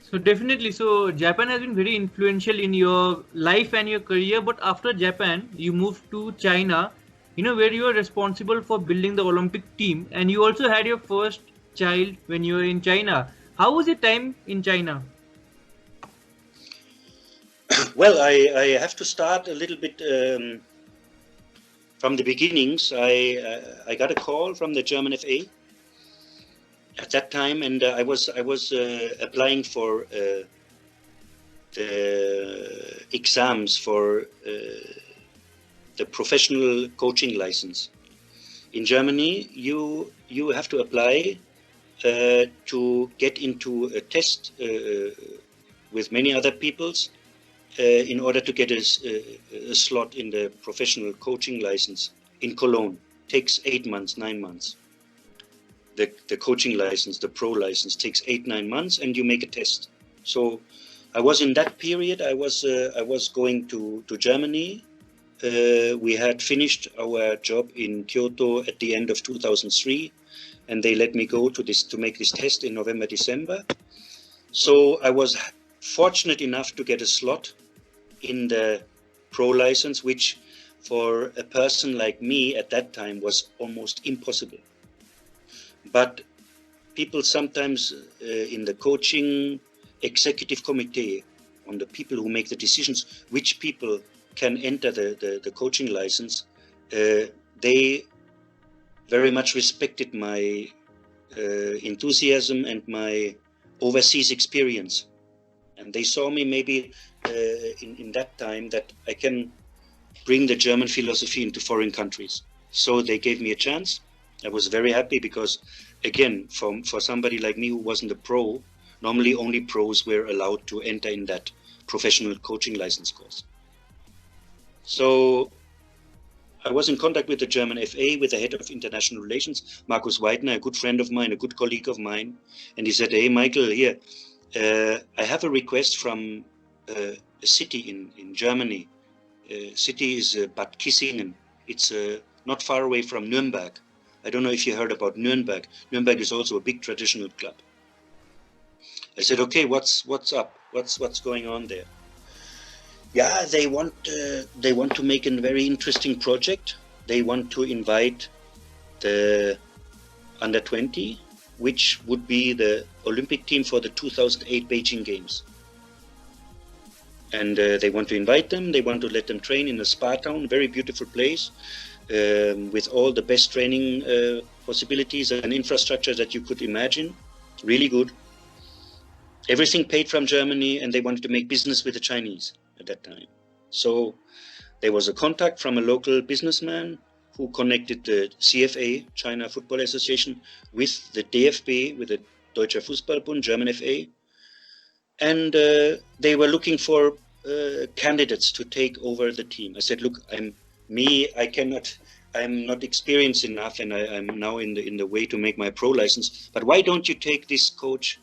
So definitely, so Japan has been very influential in your life and your career. But after Japan, you moved to China, where you are responsible for building the Olympic team, and you also had your first child when you were in China. How was your time in China? Well, I have to start a little bit from the beginnings. I got a call from the German FA at that time, and I was applying for the exams for the professional coaching license. In Germany, you have to apply to get into a test with many other peoples in order to get a slot in the professional coaching license in Cologne. Takes 8 months, 9 months. The coaching license, the pro license, takes 8-9 months, and you make a test. So I was in that period. I was going to Germany. We had finished our job in Kyoto at the end of 2003, and they let me go to make this test in November, December. So I was fortunate enough to get a slot in the pro license, which for a person like me at that time was almost impossible. But people sometimes in the coaching executive committee, on the people who make the decisions, which people can enter the coaching license, they very much respected my enthusiasm and my overseas experience. And they saw me maybe in that time that I can bring the German philosophy into foreign countries. So they gave me a chance. I was very happy because, again, for somebody like me who wasn't a pro, normally only pros were allowed to enter in that professional coaching license course. So I was in contact with the German FA, with the head of international relations, Markus Weidner, a good friend of mine, a good colleague of mine. And he said, "Hey, Michael, here, I have a request from a city in Germany. City is Bad Kissingen. It's not far away from Nuremberg. I don't know if you heard about Nuremberg. Nuremberg is also a big traditional club." I said, "Okay, what's up? What's going on there?" Yeah, they want to make a very interesting project. They want to invite the under 20, which would be the Olympic team for the 2008 Beijing Games. And they want to invite them. They want to let them train in a spa town, very beautiful place, with all the best training possibilities and infrastructure that you could imagine. Really good. Everything paid from Germany, and they wanted to make business with the Chinese at that time. So there was a contact from a local businessman who connected the CFA, China Football Association, with the DFB, with the Deutscher Fußballbund, German FA. And they were looking for candidates to take over the team. I said, "Look, I'm not experienced enough, and I'm now in the way to make my pro license. But why don't you take this coach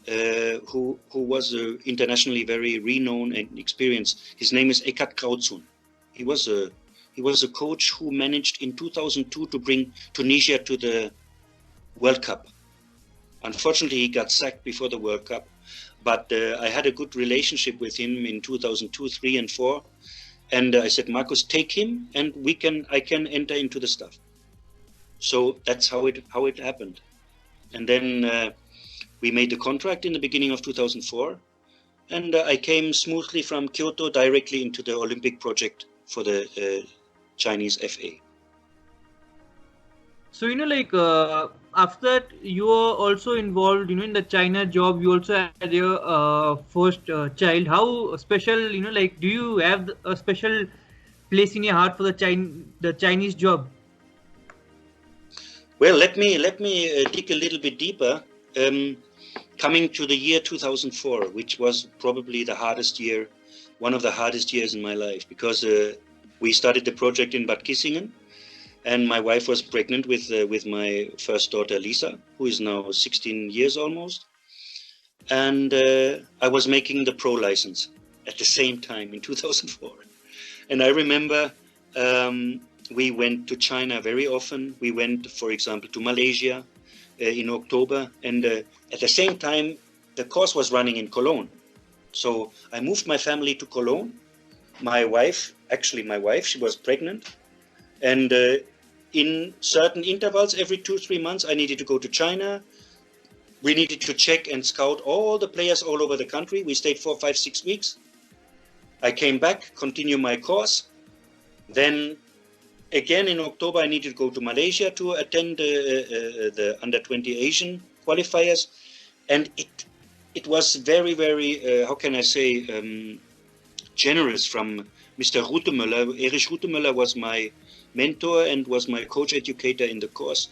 who was internationally very renowned and experienced? His name is Eckhard Krautzun. He was a coach who managed in 2002 to bring Tunisia to the World Cup. Unfortunately, he got sacked before the World Cup. But I had a good relationship with him in 2002, 3, and 4. And I said, "Markus, take him, and I can enter into the stuff." So that's how it happened. And then we made the contract in the beginning of 2004, and I came smoothly from Kyoto directly into the Olympic project for the Chinese FA. So after that, you were also involved, in the China job. You also had your first child. How special, do you have a special place in your heart for the Chinese job? Well, let me dig a little bit deeper. Coming to the year 2004, which was probably the hardest year, one of the hardest years in my life, because we started the project in Bad Kissingen, and my wife was pregnant with my first daughter, Lisa, who is now 16 years almost. And I was making the pro license at the same time in 2004. And I remember we went to China very often. We went, for example, to Malaysia in October. And at the same time, the course was running in Cologne. So I moved my family to Cologne. My wife, she was pregnant. And in certain intervals, every 2-3 months, I needed to go to China. We needed to check and scout all the players all over the country. We stayed 4, 5, 6 weeks. I came back, continue my course. Then again in October, I needed to go to Malaysia to attend the under-20 Asian qualifiers. And it was very, very, how can I say, generous from Mr. Rutemöller. Erich Rutemöller was my mentor and was my coach educator in the course.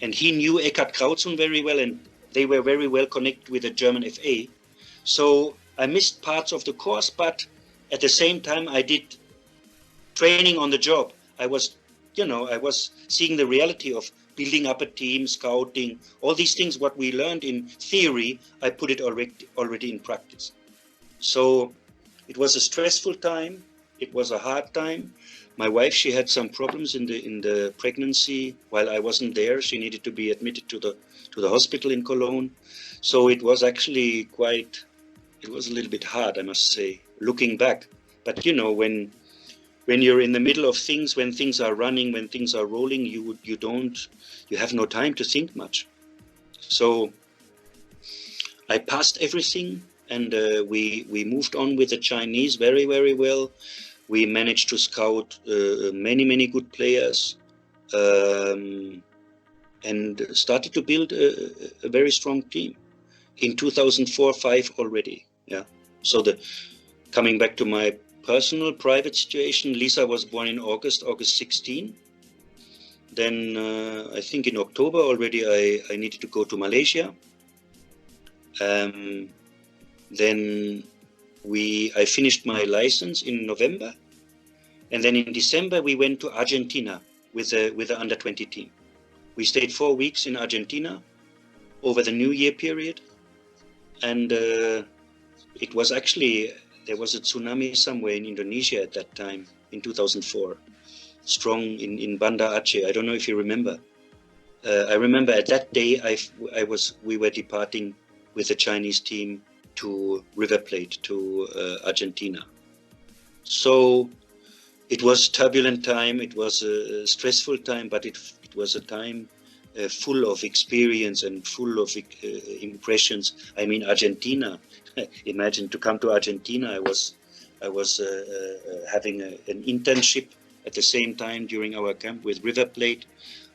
And he knew Eckhard Krautzun very well, and they were very well connected with the German FA. So I missed parts of the course, but at the same time, I did training on the job. I was seeing the reality of building up a team, scouting, all these things, what we learned in theory, I put it already in practice. So it was a stressful time. It was a hard time. My wife, she had some problems in the pregnancy while I wasn't there. She needed to be admitted to the hospital in Cologne. So it was actually it was a little bit hard, I must say, looking back. But when you're in the middle of things, when things are running, when things are rolling, you have no time to think much. So I passed everything, and we moved on with the Chinese very, very well. We managed to scout many, many good players, and started to build a very strong team in 2004-05 already. Yeah. So coming back to my personal private situation, Lisa was born in August 16. Then I think in October already I needed to go to Malaysia. Then I finished my license in November, and then in December we went to Argentina with the under-20 team. We stayed 4 weeks in Argentina over the New Year period, and it was actually, there was a tsunami somewhere in Indonesia at that time in 2004, strong in Banda Aceh. I don't know if you remember. I remember at that day we were departing with the Chinese team to River Plate, to Argentina. So it was turbulent time, it was a stressful time, but it was a time full of experience and full of impressions. I mean, Argentina, imagine to come to Argentina. I was having an internship at the same time during our camp with River Plate.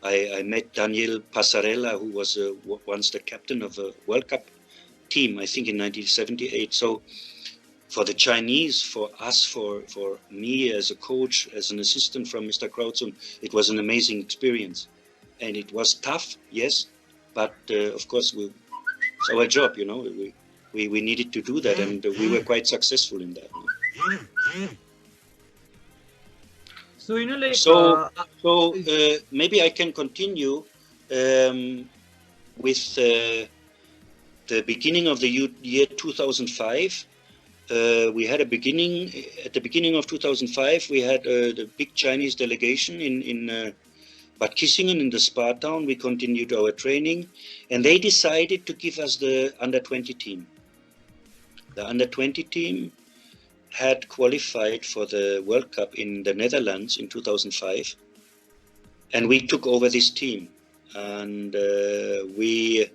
I met Daniel Passarella, who was once the captain of a World Cup team, I think in 1978. So for the Chinese, for us, for me as a coach, as an assistant from Mr. Krautzun, it was an amazing experience. And it was tough, yes, but of course it's our job, we needed to do that, and we were quite successful in that. So maybe I can continue with the beginning of the year 2005. We had at the beginning of 2005, we had the big Chinese delegation in Bad Kissingen in the spa town. We continued our training, and they decided to give us the under-20 team. The under-20 team had qualified for the World Cup in the Netherlands in 2005, and we took over this team, and we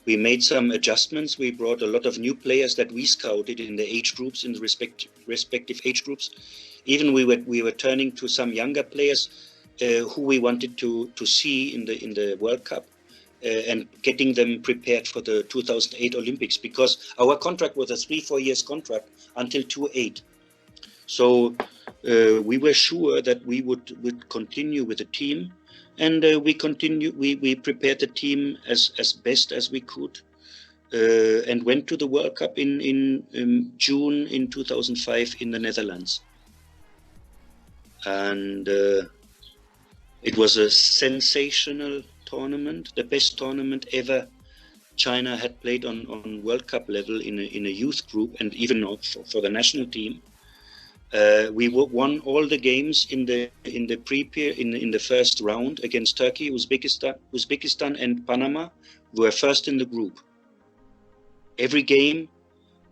made some adjustments. We brought a lot of new players that we scouted in the age groups, in the respective age groups. Even we were turning to some younger players who we wanted to see in the World Cup, and getting them prepared for the 2008 Olympics, because our contract was a 3-4 years contract until 2008. So we were sure that we would continue with the team, and we prepared the team as best as we could, and went to the World Cup in June in 2005 in the Netherlands. And it was a sensational tournament, the best tournament ever China had played on World Cup level in a youth group, and even for the national team. We won all the games in the first round against Turkey, Uzbekistan, and Panama. We were first in the group. every game.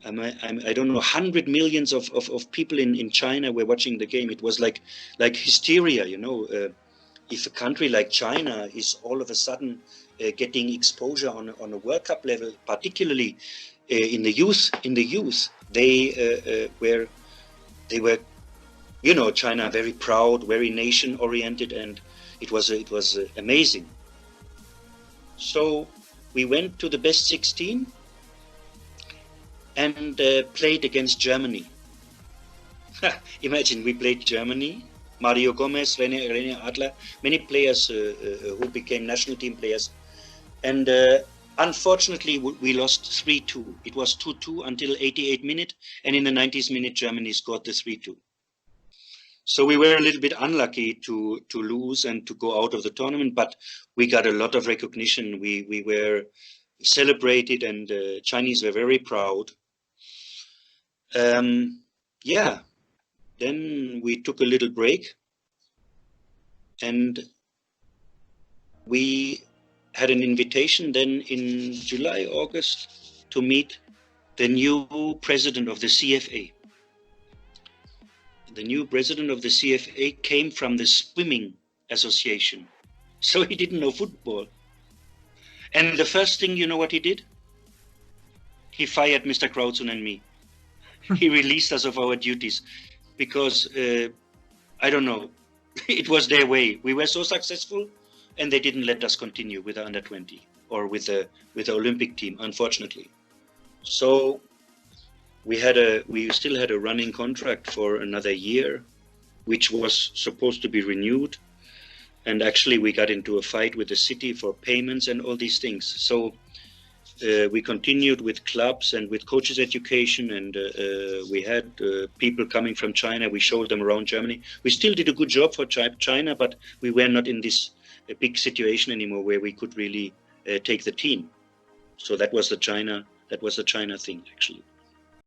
I don't know, 100 millions of people in China were watching the game. It was like hysteria, you know. If a country like China is all of a sudden getting exposure on a World Cup level, particularly in the youth, they were, you know, China very proud, very nation oriented, and it was amazing. So we went to the best 16 and played against Germany. Imagine, we played Germany, Mario Gomez, René Adler, many players who became national team players. And unfortunately, we lost 3-2. It was 2-2 until 88 minutes, and in the 90th minute, Germany scored the 3-2. So we were a little bit unlucky to lose and to go out of the tournament, but we got a lot of recognition. We were celebrated, and Chinese were very proud. Yeah, then we took a little break, and we had an invitation then in July, August to meet the new president of the CFA. The new president of the CFA came from the swimming association, so he didn't know football. And the first thing, you know what he did? He fired Mr. Krautzen and me. He released us of our duties because, I don't know, it was their way. We were so successful, and they didn't let us continue with the under 20 or with the Olympic team, unfortunately. So we still had a running contract for another year, which was supposed to be renewed. And actually we got into a fight with the city for payments and all these things. So we continued with clubs and with coaches education, and we had people coming from China. We showed them around Germany. We still did a good job for China, but we were not in this big situation anymore where we could really take the team. So that was the China thing, actually.